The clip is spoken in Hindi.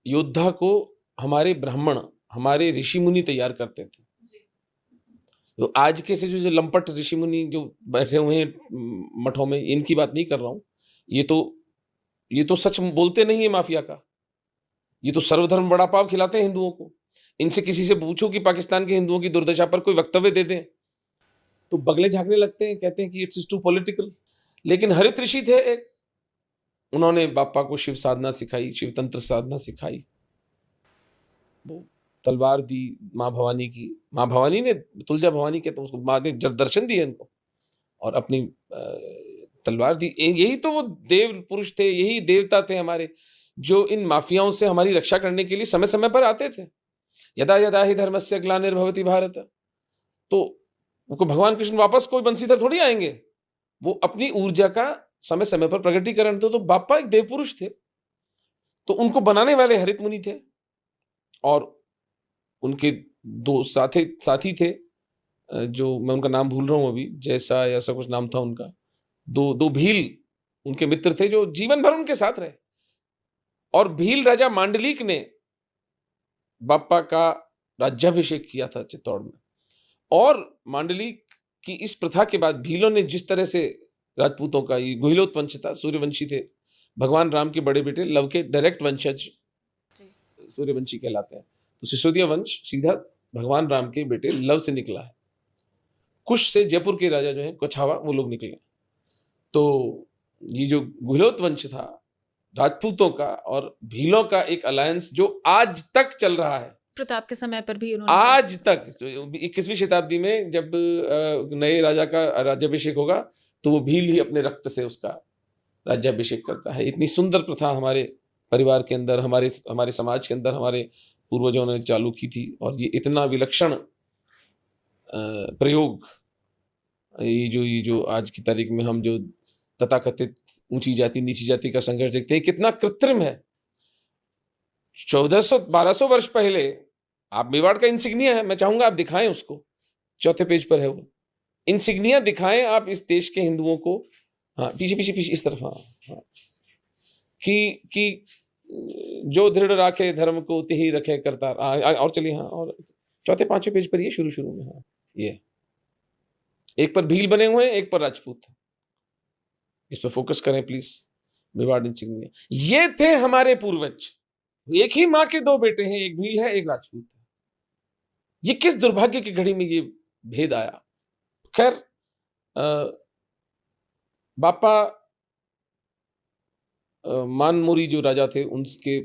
योद्धा को हमारे ब्राह्मण, हमारे ऋषि मुनि तैयार करते थे। तो आज के से जो लंपट ऋषि मुनि जो बैठे हुए हैं मठों में, इनकी बात नहीं कर रहा हूँ। ये तो ये तो सच बोलते नहीं है माफिया का। ये तो सर्वधर्म वड़ा पाव खिलाते हैं हिंदुओं को। इनसे किसी से पूछो कि पाकिस्तान के हिंदुओं की दुर्दशा पर कोई वक्तव्य दे दें, तो बगले झाँकने लगते हैं, कहते हैं कि इट्स टू पॉलिटिकल। लेकिन हरित ऋषि थे एक, उन्होंने बापा को शिव साधना सिखाई, शिव तंत्र साधना सिखाई। वो तलवार दी माँ भवानी की, माँ भवानी ने, तुलजा भवानी कहते हैं उसको, माँ ने दर्शन दिए इनको और अपनी तलवार दी। यही तो वो देव पुरुष थे, यही देवता थे हमारे, जो इन माफियाओं से हमारी रक्षा करने के लिए समय समय पर आते थे। यदा यदा ही धर्मस्य ग्लानिर्भवति भारत, तो उनको भगवान कृष्ण वापस कोई बंसीधर थोड़ी आएंगे, वो अपनी ऊर्जा का समय समय पर प्रकटीकरण। तो बापा एक देव पुरुष थे, तो उनको बनाने वाले हरित मुनि थे और उनके दो साथी थे, जो मैं उनका नाम भूल रहा हूँ अभी, जैसा या ऐसा कुछ नाम था उनका। दो भील उनके मित्र थे जो जीवन भर उनके साथ रहे। और भील राजा मांडलिक ने बापा का राज्याभिषेक किया था चित्तौड़ में। और मांडलिक की इस प्रथा के बाद भीलों ने जिस तरह से राजपूतों का, ये गुहिलोत वंश था, सूर्यवंशी थे, भगवान राम के बड़े बेटे लव के डायरेक्ट वंशज सूर्यवंशी कहलाते हैं। तो सिसोदिया वंश सीधा भगवान राम के बेटे लव से निकला है। कुश से जयपुर के राजा जो है कुछावा, वो लोग निकले। तो ये जो गुहिलोत वंश था, राजपूतों का और भीलों का एक अलायंस जो आज तक चल रहा है। प्रताप के समय पर भी उन्होंने आज तक 21वीं शताब्दी में जब नए राजा का राज्याभिषेक होगा, तो वो भील ही अपने रक्त से उसका राज्याभिषेक करता है। इतनी सुंदर प्रथा हमारे परिवार के अंदर, हमारे समाज के अंदर हमारे पूर्वजों ने चालू की थी। और ये इतना विलक्षण प्रयोग, ये जो आज की तारीख में हम जो तथाकथित ऊंची जाति नीची जाति का संघर्ष देखते हैं, कितना कृत्रिम है। 1400-1200 वर्ष पहले, आप मेवाड़ का इंसिग्निया है, मैं चाहूंगा आप दिखाएं उसको, चौथे पेज पर है वो इंसिग्निया, दिखाएं आप इस देश के हिंदुओं को। हाँ, पीछे पीछे पीछे इस तरफ, हाँ हाँ, कि जो दृढ़ राखे धर्म को तिहि रखे करतार। और चलिए, हाँ, और चौथे पांचवें पेज पर ये शुरू शुरू में, हाँ, ये एक पर भील बने हुए हैं, एक पर राजपूत। इस पर फोकस करें प्लीज। मेवाड़ इंसिग्निया, ये थे हमारे पूर्वज। एक ही माँ के दो बेटे हैं, एक भील है एक राजपूत है। ये किस दुर्भाग्य की घड़ी में ये भेद आया। खैर, बापा मानमुरी जो राजा थे, उनके